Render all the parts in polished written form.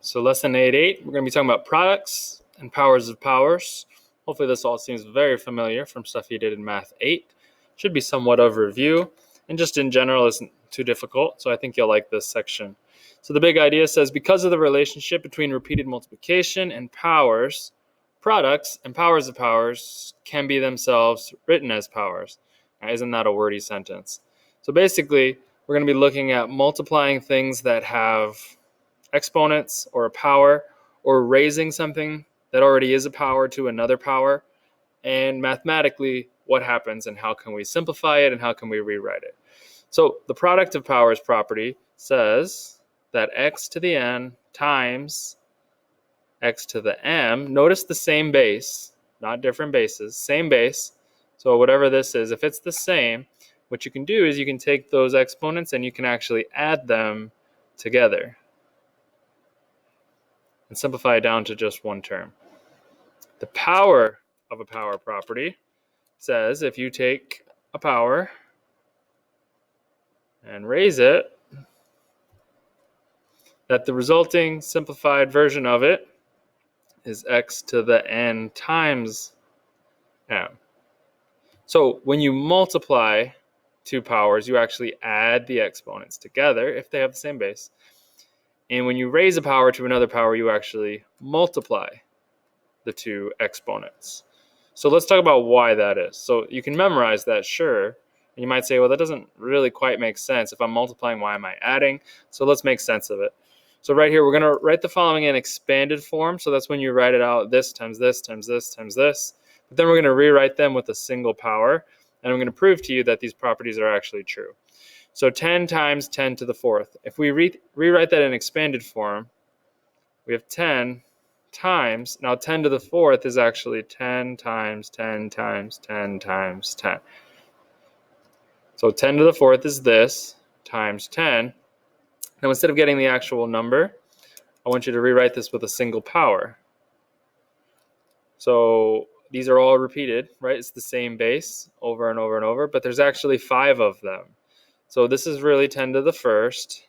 So lesson 8.8, we're going to be talking about products and powers of powers. Hopefully this all seems very familiar from stuff you did in Math 8. Should be somewhat of a review, and just in general isn't too difficult, so I think you'll like this section. So the big idea says, because of the relationship between repeated multiplication and powers, products and powers of powers can be themselves written as powers. Now, isn't that a wordy sentence? So basically, we're going to be looking at multiplying things that have exponents or a power, or raising something that already is a power to another power, and mathematically what happens and how can we simplify it and how can we rewrite it. So the product of powers property says that x to the n times x to the m, notice the same base, not different bases, same base. So whatever this is, if it's the same, what you can do is you can take those exponents and you can actually add them together and simplify it down to just one term. The power of a power property says if you take a power and raise it, that the resulting simplified version of it is x to the n times m. So when you multiply two powers, you actually add the exponents together if they have the same base. And when you raise a power to another power, you actually multiply the two exponents. So let's talk about why that is. So you can memorize that, sure. And you might say, well, that doesn't really quite make sense. If I'm multiplying, why am I adding? So let's make sense of it. So right here, we're going to write the following in expanded form. So that's when you write it out, this times this times this times this. But then we're going to rewrite them with a single power. And I'm going to prove to you that these properties are actually true. So 10 times 10 to the fourth. If we rewrite that in expanded form, we have 10 times, now 10 to the fourth is actually 10 times 10 times 10 times 10. So 10 to the fourth is this, times 10. Now instead of getting the actual number, I want you to rewrite this with a single power. So these are all repeated, right? It's the same base over and over and over, but there's actually 5 of them. So this is really 10 to the first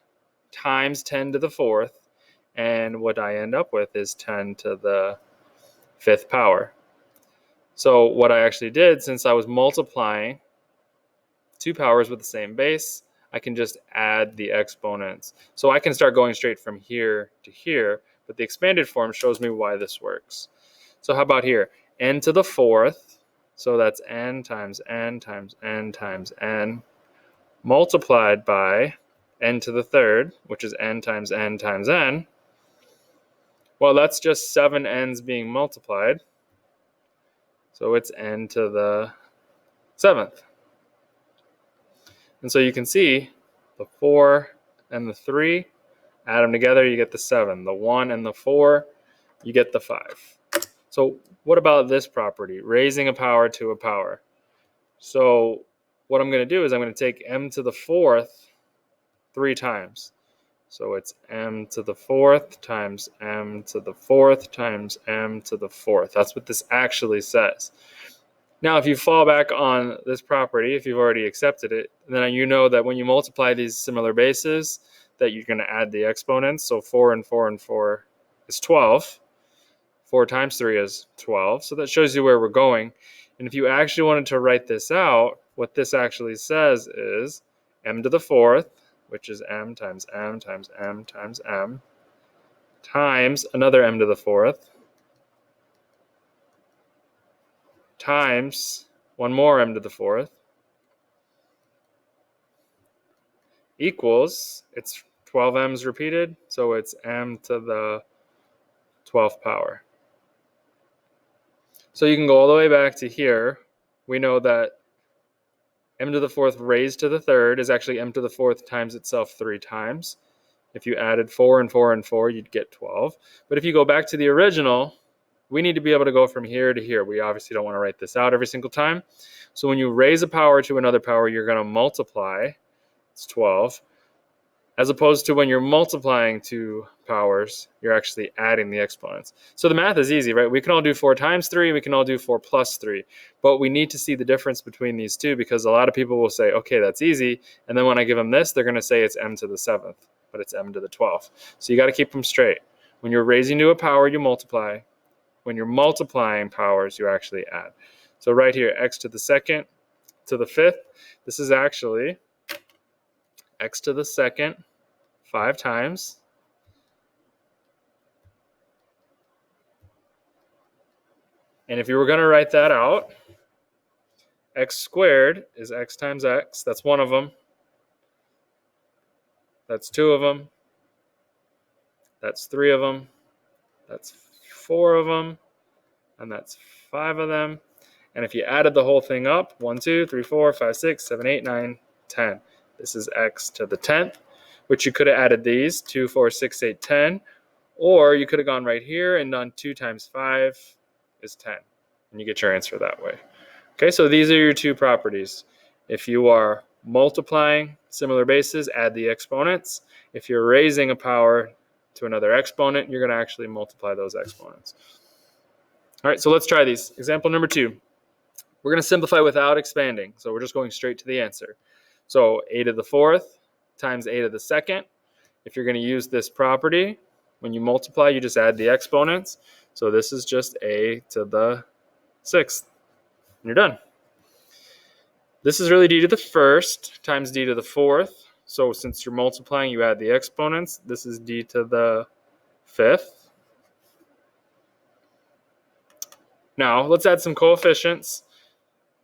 times 10 to the fourth, and what I end up with is 10 to the fifth power. So what I actually did, since I was multiplying two powers with the same base, I can just add the exponents. So I can start going straight from here to here, but the expanded form shows me why this works. So how about here? N to the fourth, so that's n times n times n times n, multiplied by n to the third, which is n times n times n. Well, that's just 7 n's being multiplied. So it's n to the 7th. And so you can see the 4 and the 3, add them together, you get the 7. The 1 and the 4, you get the 5. So what about this property, raising a power to a power? So what I'm going to do is I'm going to take m to the fourth 3 times. So it's m to the fourth times m to the fourth times m to the fourth. That's what this actually says. Now, if you fall back on this property, if you've already accepted it, then you know that when you multiply these similar bases, that you're going to add the exponents. So 4 and 4 and 4 is 12. 4 times 3 is 12. So that shows you where we're going. And if you actually wanted to write this out, what this actually says is m to the fourth, which is m times m times m times m, times another m to the fourth, times one more m to the fourth, equals, it's 12 m's repeated, so it's m to the 12th power. So you can go all the way back to here. We know that m to the fourth raised to the third is actually m to the fourth times itself 3 times. If you added 4 and 4 and 4, you'd get 12. But if you go back to the original, we need to be able to go from here to here. We obviously don't want to write this out every single time. So when you raise a power to another power, you're going to multiply. It's 12. As opposed to when you're multiplying two powers, you're actually adding the exponents. So the math is easy, right? We can all do 4 times 3. We can all do 4 plus 3. But we need to see the difference between these two, because a lot of people will say, okay, that's easy. And then when I give them this, they're going to say it's m to the 7th. but it's m to the 12th. So you got to keep them straight. When you're raising to a power, you multiply. When you're multiplying powers, you actually add. So right here, x to the second to the fifth, this is actually x to the second 5 times. And if you were going to write that out, x squared is x times x. That's one of them. That's two of them. That's three of them. That's four of them. And that's 5 of them. And if you added the whole thing up, 1, 2, 3, 4, 5, 6, 7, 8, 9, 10. This is x to the 10th, which you could have added these, 2, 4, 6, 8, 10. Or you could have gone right here and done 2 times 5 is 10. And you get your answer that way. Okay, so these are your two properties. If you are multiplying similar bases, add the exponents. If you're raising a power to another exponent, you're going to actually multiply those exponents. All right, so let's try these. Example number 2. We're going to simplify without expanding, so we're just going straight to the answer. So a to the 4th times a to the 2nd. If you're going to use this property, when you multiply, you just add the exponents. So this is just a to the 6th. And you're done. This is really d to the 1st times d to the 4th. So since you're multiplying, you add the exponents. This is d to the 5th. Now, let's add some coefficients.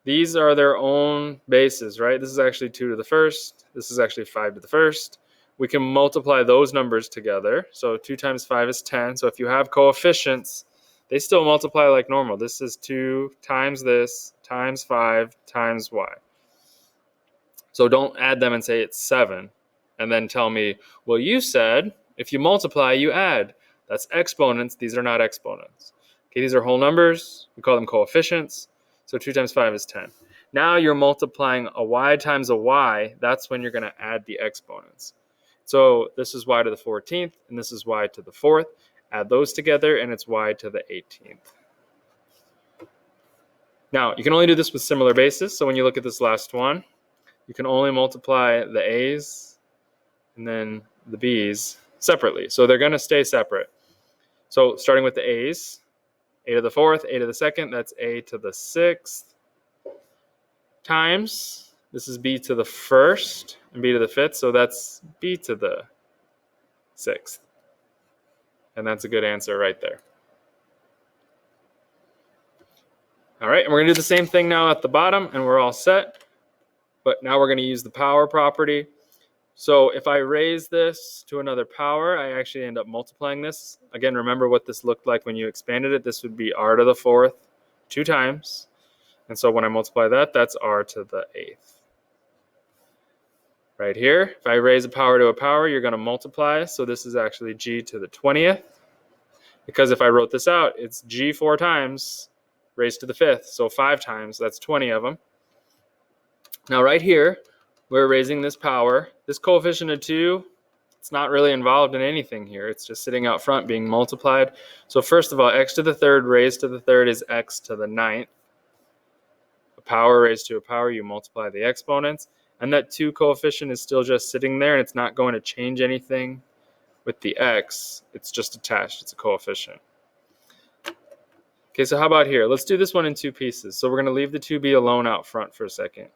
These are their own bases, right? This is actually 2 to the 1st. This is actually 5 to the 1st. We can multiply those numbers together. So 2 times 5 is 10. So if you have coefficients, they still multiply like normal. This is 2 times this times 5 times y. So don't add them and say it's 7 and then tell me, well, you said if you multiply, you add. That's exponents. These are not exponents. Okay, these are whole numbers. We call them coefficients. So 2 times 5 is 10. Now you're multiplying a y times a y. That's when you're going to add the exponents. So this is y to the 14th, and this is y to the 4th. Add those together, and it's y to the 18th. Now, you can only do this with similar bases. So when you look at this last one, you can only multiply the a's and then the b's separately. So they're going to stay separate. So starting with the a's, a to the 4th, a to the 2nd, that's a to the 6th, times, this is b to the 1st and b to the 5th, so that's b to the 6th. And that's a good answer right there. All right, and we're going to do the same thing now at the bottom, and we're all set. But now we're going to use the power property. So if I raise this to another power, I actually end up multiplying this. Again, remember what this looked like when you expanded it. This would be r to the 4th 2 times. And so when I multiply that, that's r to the 8th. Right here, if I raise a power to a power, you're going to multiply. So this is actually g to the 20th. Because if I wrote this out, it's g 4 times raised to the 5th. So 5 times, that's 20 of them. Now right here, we're raising this power. This coefficient of 2, it's not really involved in anything here. It's just sitting out front being multiplied. So first of all, x to the 3rd raised to the 3rd is x to the 9th. A power raised to a power, you multiply the exponents. And that 2 coefficient is still just sitting there, and it's not going to change anything with the x. It's just attached. It's a coefficient. Okay, so how about here? Let's do this one in 2 pieces. So we're going to leave the 2b alone out front for a second.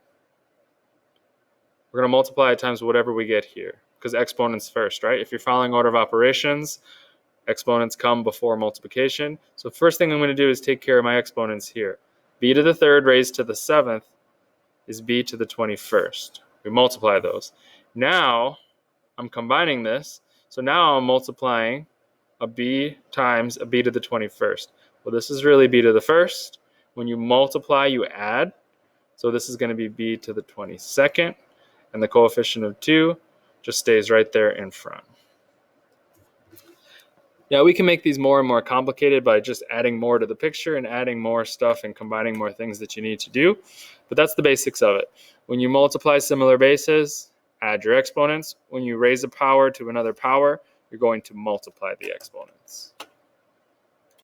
We're going to multiply it times whatever we get here, because exponents first, right? If you're following order of operations, exponents come before multiplication. So first thing I'm going to do is take care of my exponents here. B to the 3rd raised to the 7th is b to the 21st. We multiply those. Now I'm combining this. So now I'm multiplying a b times a b to the 21st. Well, this is really b to the 1st. When you multiply, you add. So this is going to be b to the 22nd. And the coefficient of 2 just stays right there in front. Now we can make these more and more complicated by just adding more to the picture and adding more stuff and combining more things that you need to do. But that's the basics of it. When you multiply similar bases, add your exponents. When you raise a power to another power, you're going to multiply the exponents.